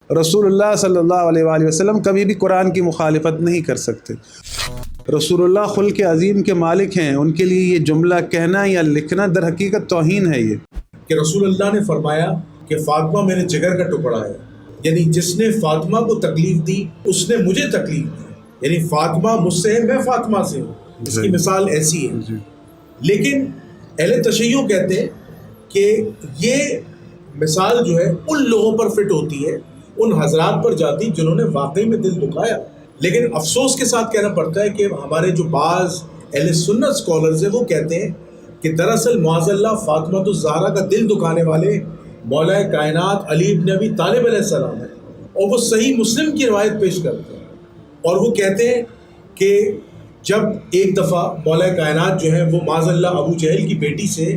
रसूलुल्लाह सल्लल्लाहु अलैहि वसल्लम कभी भी कुरान की मुखालिफत नहीं कर सकते। रसूलुल्लाह खुल्क़ अज़ीम के मालिक हैं, उनके लिए ये जुमला कहना या लिखना दर हकीकत तौहीन है ये कि रसूलुल्लाह ने फरमाया कि फ़ातिमा मेरे जिगर का टुकड़ा है, यानी जिसने फ़ातिमा को तकलीफ़ दी उसने मुझे तकलीफ़ दी, यानी फ़ातिमा मुझसे है, मैं फ़ातिमा से हूँ। इसकी मिसाल ऐसी है। लेकिन अहले तशय्युअ कहते हैं कि ये मिसाल जो है उन लोगों पर फिट होती है, उन हजरात पर जाती जिन्होंने वाकई में दिल दुखाया। लेकिन अफसोस के साथ कहना पड़ता है कि हमारे जो बाज़ अहले सुन्नत स्कॉलर्स हैं वो कहते हैं कि दरअसल मुअज़्ज़ल्लाह फ़ातिमा ज़हरा का दिल दुखाने वाले मौला कायनात अली इब्न अबी तालिब अलैहिस्सलाम है, और वो सही मुस्लिम की रिवायत पेश करते हैं। और वो कहते हैं कि जब एक दफ़ा मौला कायनात जो है वो मुअज़्ज़ल्लाह अबू जहल की बेटी से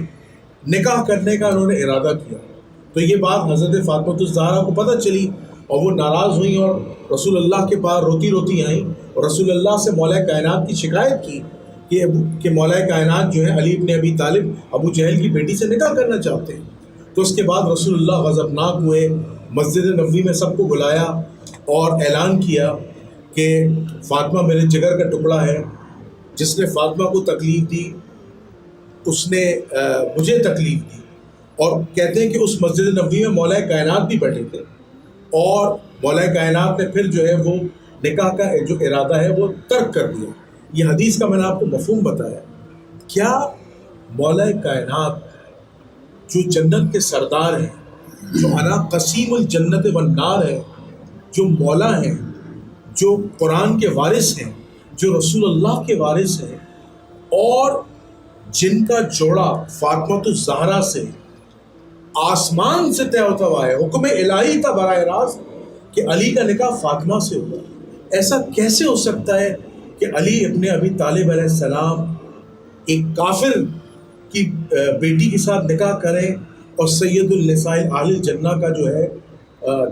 निकाह करने का उन्होंने इरादा किया, तो ये बात हज़रत फ़ातिमा ज़हरा को पता चली और वो नाराज़ हुई और रसूलुल्लाह के पास रोती रोती आईं और रसूलुल्लाह से मौला कायनात की शिकायत की कि मौला कायनात जो है अली इब्न अबी तालिब अबू जहल की बेटी से निकाह करना चाहते हैं। तो उसके बाद रसूलुल्लाह गज़बनाक हुए, मस्जिद नबवी में सबको बुलाया और ऐलान किया कि फ़ातिमा मेरे जिगर का टुकड़ा है, जिसने फ़ातिमा को तकलीफ़ दी उसने मुझे तकलीफ़ दी। और कहते हैं कि उस मस्जिद नबवी में मौला कायनात भी बैठे थे और मौला कायनात ने फिर जो है वो निकाह का जो इरादा है वो तर्क कर दिया। ये हदीस का मैंने आपको मफ़हूम बताया। क्या मौला कायनात जो जन्नत के सरदार हैं, जो अना कसीमुल जन्नत वन नार है, जो मौला हैं, जो कुरान के वारिस हैं, जो रसूलुल्लाह के वारिस हैं, और जिनका जोड़ा फ़ातिमा ज़हरा से आसमान से तय होता हुआ है, हुक्म इलाही था बराह रास्त कि अली का निकाह फ़ातिमा से होगा। ऐसा कैसे हो सकता है कि अली इब्न अबी तालिब अलैहिस्सलाम एक काफिर की बेटी के साथ निकाह करें और सैयदुल निसाइल अहलिल जन्नह का जो है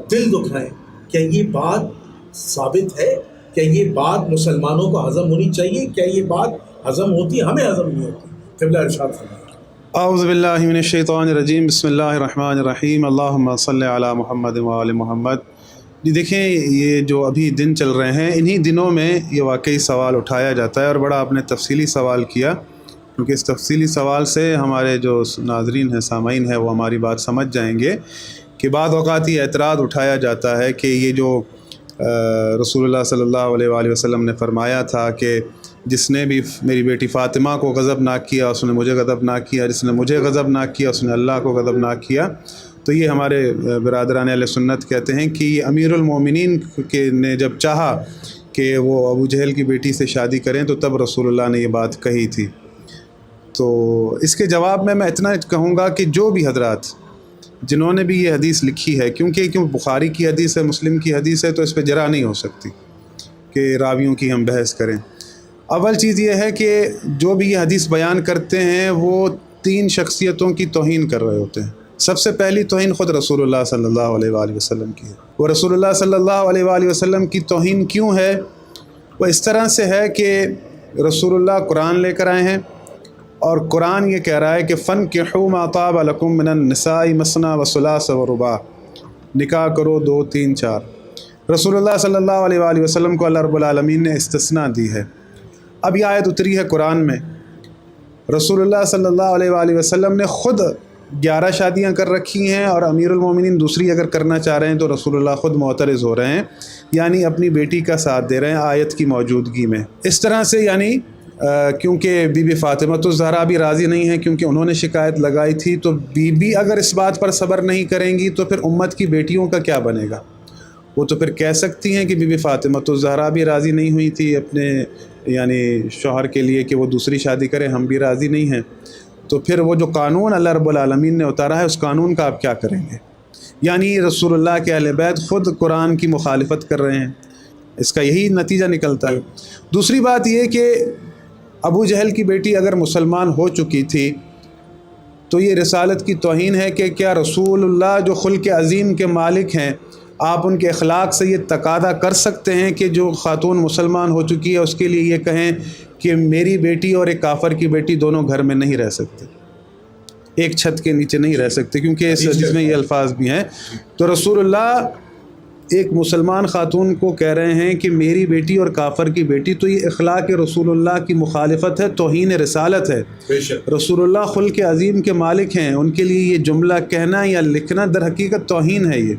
दिल दुखाएं? क्या ये बात साबित है? क्या ये बात मुसलमानों को हज़म होनी चाहिए? क्या ये बात हज़म होती है? हमें हज़म नहीं होती। क़िबला इरशाद फरमाएं। औज़ु बिल्लाहि मिनश शैतानिर रजीम, बिस्मिल्लाहिर रहमानिर रहीम, अल्लाहुम्मा सल्लि अला मुहम्मद व आले मुहम्मद। जी देखें, ये जो अभी दिन चल रहे हैं, इन्हीं दिनों में ये वाकई सवाल उठाया जाता है और बड़ा आपने तफसीली सवाल किया, क्योंकि इस तफसीली सवाल से हमारे जो नाज़रीन हैं, सामाईन हैं, वो हमारी बात समझ जाएंगे कि बाद औक़ात ये एतराज़ उठाया जाता है कि ये जो रसूलुल्लाह सल्लल्लाहु अलैहि वसल्लम ने फरमाया था कि जिसने भी मेरी बेटी फ़ातिमा को गज़बनाक किया उसने मुझे गज़बनाक किया, जिसने मुझे गज़बनाक किया उसने अल्लाह को गज़बनाक किया। तो ये हमारे बिरादरान अहले सुन्नत कहते हैं कि अमीरुल मोमिनीन के ने जब चाहा कि वो अबू जहल की बेटी से शादी करें तो तब रसूलुल्लाह ने ये बात कही थी। तो इसके जवाब में मैं इतना कहूँगा कि जो भी हजरात जिन्होंने भी ये हदीस लिखी है, क्यों बुखारी की हदीस है, मुस्लिम की हदीस है, तो इस पर जरा नहीं हो सकती कि रावियों की हम बहस करें। अव्वल चीज़ ये है कि जो भी ये हदीस बयान करते हैं वो तीन शख्सियतों की तौहीन कर रहे होते हैं। सबसे पहली तौहीन ख़ुद रसूलुल्लाह सल्लल्लाहु अलैहि वसल्लम की है। वो रसूलुल्लाह सल्लल्लाहु अलैहि वसल्लम की तौहीन क्यों है? वो इस तरह से है कि रसूलुल्लाह कुरान लेकर आए हैं और कुरान ये कह रहा है कि फ़न्किहू मा ताब लकुम मिनन निसाई मसना व सुलास व रुबा, निकाह करो 2, 3, 4। रसूलुल्लाह सल्लल्लाहु अलैहि वसल्लम को अल्लाह रब्बुल आलमीन ने इस्तिस्ना दी है। अब ये आयत उतरी है कुरान में, रसूलुल्लाह सल्लल्लाहु अलैहि वसल्लम ने ख़ुद 11 शादियाँ कर रखी हैं और अमीरुल मोमिनीन दूसरी अगर करना चाह रहे हैं तो रसूलुल्लाह ख़ुद मुअतरिज़ हो रहे हैं, यानी अपनी बेटी का साथ दे रहे हैं आयत की मौजूदगी में। इस तरह से यानी क्योंकि बीबी फ़ातिमा ज़हरा भी राज़ी नहीं है, क्योंकि उन्होंने शिकायत लगाई थी, तो बीबी अगर इस बात पर सब्र नहीं करेंगी तो फिर उम्मत की बेटियों का क्या बनेगा? वो तो फिर कह सकती हैं कि बीबी फ़ातिमा ज़हरा भी राज़ी नहीं हुई थी अपने यानी शौहर के लिए कि वो दूसरी शादी करें, हम भी राज़ी नहीं हैं। तो फिर वो जो कानून अल्लाह रब्बुल आलमीन ने उतारा है उस कानून का आप क्या करेंगे? यानी रसूलुल्लाह के अहले बैत ख़ुद कुरान की मुखालिफत कर रहे हैं, इसका यही नतीजा निकलता है। दूसरी बात ये कि अबू जहल की बेटी अगर मुसलमान हो चुकी थी तो ये रिसालत की तौहीन है कि क्या रसूलुल्लाह जो खुल्क़ अज़ीम के मालिक हैं, आप उनके अखलाक से ये तकादा कर सकते हैं कि जो ख़ातून मुसलमान हो चुकी है उसके लिए ये कहें कि मेरी बेटी और एक काफर की बेटी दोनों घर में नहीं रह सकते, एक छत के नीचे नहीं रह सकते, क्योंकि इस हदीस में ये अल्फाज भी हैं। तो रसूलुल्लाह ایک مسلمان خاتون کو کہہ رہے ہیں کہ میری بیٹی اور کافر کی بیٹی، تو یہ اخلاق رسول اللہ کی مخالفت ہے، توہین رسالت ہے۔ بے شک رسول اللہ خلق عظیم کے مالک ہیں، ان کے لیے یہ جملہ کہنا یا لکھنا در حقیقت توہین ہے یہ۔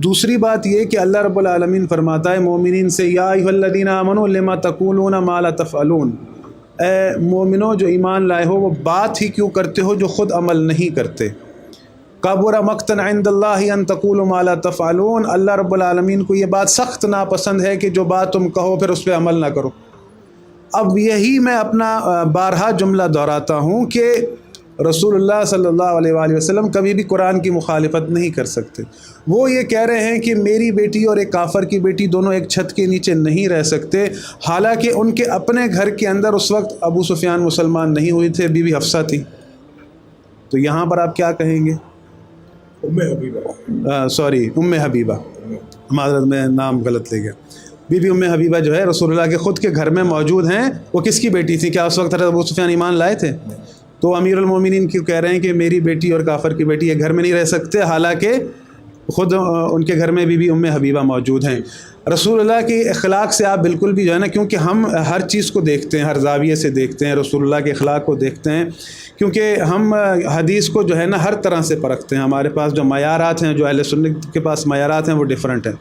دوسری بات یہ کہ اللہ رب العالمین فرماتا ہے مومنین سے، یا ایھا الذین آمنوا لما تقولون ما لا تفعلون، اے مومنو جو ایمان لائے ہو وہ بات ہی کیوں کرتے ہو جو خود عمل نہیں کرتے۔ کبر مقتا عند اللہ ان تقولوا ما لا تفعلون، اللہ رب العالمین کو یہ بات سخت ناپسند ہے کہ جو بات تم کہو پھر اس پہ عمل نہ کرو۔ اب یہی میں اپنا بارہا جملہ دہراتا ہوں کہ رسول اللہ صلی اللہ علیہ وآلہ وسلم کبھی بھی قرآن کی مخالفت نہیں کر سکتے۔ وہ یہ کہہ رہے ہیں کہ میری بیٹی اور ایک کافر کی بیٹی دونوں ایک چھت کے نیچے نہیں رہ سکتے، حالانکہ ان کے اپنے گھر کے اندر اس وقت ابو سفیان مسلمان نہیں ہوئے تھے، بی بی حفصہ تھی۔ تو یہاں پر آپ کیا کہیں گے؟ ام حبیبہ، سوری ام حبیبہ، معذرت میں نام غلط لے گیا۔ بی بی ام حبیبہ جو ہے رسول اللہ کے خود کے گھر میں موجود ہیں۔ وہ کس کی بیٹی تھی؟ کیا اس وقت حضرت ابو سفیان ایمان لائے تھے؟ تو امیر المومنین کیوں کہہ رہے ہیں کہ میری بیٹی اور کافر کی بیٹی یہ گھر میں نہیں رہ سکتے، حالانکہ خود ان کے گھر میں بی بی ام حبیبہ موجود ہیں۔ رسول اللہ کی اخلاق سے آپ بالکل بھی جو ہے نا، کیونکہ ہم ہر چیز کو دیکھتے ہیں، ہر زاویے سے دیکھتے ہیں، رسول اللہ کے اخلاق کو دیکھتے ہیں، کیونکہ ہم حدیث کو جو ہے نا ہر طرح سے پرکھتے ہیں۔ ہمارے پاس جو معیارات ہیں، جو اہل سنت کے پاس معیارات ہیں، وہ ڈیفرنٹ ہیں۔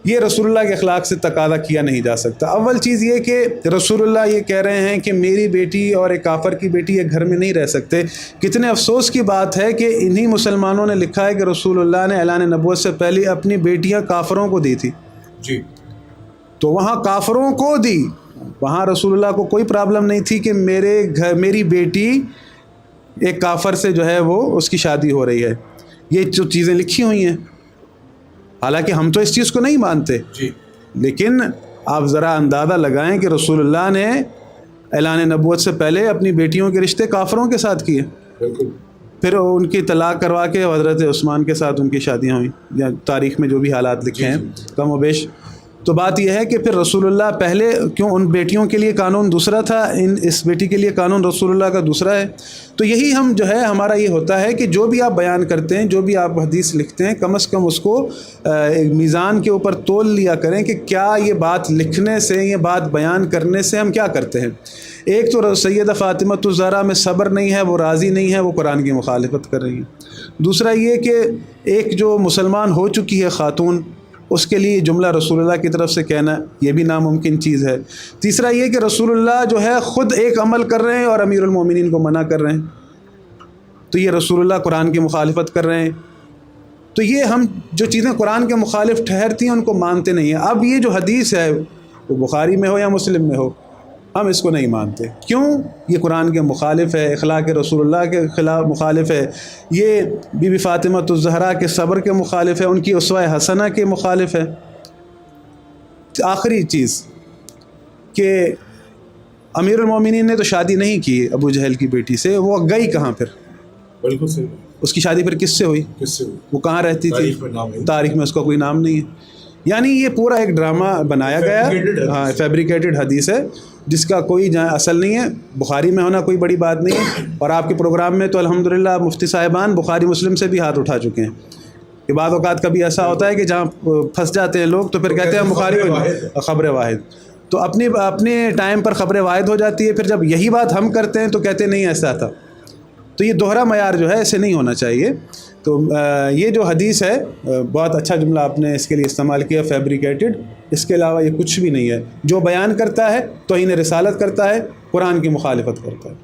یہ رسول اللہ کے اخلاق سے تقاضا کیا نہیں جا سکتا۔ اول چیز یہ کہ رسول اللہ یہ کہہ رہے ہیں کہ میری بیٹی اور ایک کافر کی بیٹی یہ گھر میں نہیں رہ سکتے۔ کتنے افسوس کی بات ہے کہ انہی مسلمانوں نے لکھا ہے کہ رسول اللہ نے اعلان نبوت سے پہلے اپنی بیٹیاں کافروں کو دی تھی۔ جی، تو وہاں کافروں کو دی، وہاں رسول اللہ کو کوئی پرابلم نہیں تھی کہ میری بیٹی ایک کافر سے جو ہے وہ اس کی شادی ہو رہی ہے۔ یہ جو چیزیں لکھی ہوئی ہیں، حالانکہ ہم تو اس چیز کو نہیں مانتے، جی، لیکن آپ ذرا اندازہ لگائیں کہ رسول اللہ نے اعلان نبوت سے پہلے اپنی بیٹیوں کے رشتے کافروں کے ساتھ کیے، بالکل، پھر ان کی طلاق کروا کے حضرت عثمان کے ساتھ ان کی شادیاں ہوئیں، یا تاریخ میں جو بھی حالات لکھے ہیں کم و بیش۔ تو بات یہ ہے کہ پھر رسول اللہ پہلے کیوں ان بیٹیوں کے لیے قانون دوسرا تھا، اس بیٹی کے لیے قانون رسول اللہ کا دوسرا ہے۔ تو یہی ہم جو ہے ہمارا یہ ہوتا ہے کہ جو بھی آپ بیان کرتے ہیں، جو بھی آپ حدیث لکھتے ہیں، کم از کم اس کو ایک میزان کے اوپر تول لیا کریں کہ کیا یہ بات لکھنے سے، یہ بات بیان کرنے سے ہم کیا کرتے ہیں۔ ایک تو سیدہ فاطمہ الزہرا میں صبر نہیں ہے، وہ راضی نہیں ہے، وہ قرآن کی مخالفت کر رہی ہیں۔ دوسرا یہ کہ ایک جو مسلمان ہو چکی ہے خاتون، اس کے لیے جملہ رسول اللہ کی طرف سے کہنا یہ بھی ناممکن چیز ہے۔ تیسرا یہ کہ رسول اللہ جو ہے خود ایک عمل کر رہے ہیں اور امیر المومنین کو منع کر رہے ہیں، تو یہ رسول اللہ قرآن کی مخالفت کر رہے ہیں۔ تو یہ ہم جو چیزیں قرآن کے مخالف ٹھہرتی ہیں ان کو مانتے نہیں ہیں۔ اب یہ جو حدیث ہے وہ بخاری میں ہو یا مسلم میں ہو، ہم اس کو نہیں مانتے۔ کیوں؟ یہ قرآن کے مخالف ہے، اخلاق رسول اللہ کے خلاف مخالف ہے، یہ بی بی فاطمہ الزہرا کے صبر کے مخالف ہے، ان کی اسوہ حسنہ کے مخالف ہے۔ آخری چیز کہ امیر المومنین نے تو شادی نہیں کی ابو جہل کی بیٹی سے، وہ گئی کہاں پھر؟ بالکل صحیح، اس کی شادی پھر کس سے ہوئی؟ کس سے؟ وہ کہاں رہتی تھی؟ تاریخ میں نام ہے، تاریخ میں اس کا کوئی نام نہیں ہے۔ یعنی یہ پورا ایک ڈرامہ بنایا گیا، ہاں فیبریکیٹڈ حدیث ہے جس کا کوئی اصل نہیں ہے۔ بخاری میں ہونا کوئی بڑی بات نہیں ہے، اور آپ کے پروگرام میں تو الحمدللہ مفتی صاحبان بخاری مسلم سے بھی ہاتھ اٹھا چکے ہیں کہ بعض اوقات کبھی ایسا ہوتا ہے کہ جہاں پھنس جاتے ہیں لوگ تو پھر کہتے ہیں بخاری خبر واحد، تو اپنے ٹائم پر خبر واحد ہو جاتی ہے، پھر جب یہی بات ہم کرتے ہیں تو کہتے نہیں ایسا تھا۔ تو یہ دوہرا معیار جو ہے ایسے نہیں ہونا چاہیے۔ تو یہ جو حدیث ہے بہت اچھا جملہ آپ نے اس کے لیے استعمال کیا، فیبریکیٹڈ، اس کے علاوہ یہ کچھ بھی نہیں ہے۔ جو بیان کرتا ہے توہین رسالت کرتا ہے، قرآن کی مخالفت کرتا ہے۔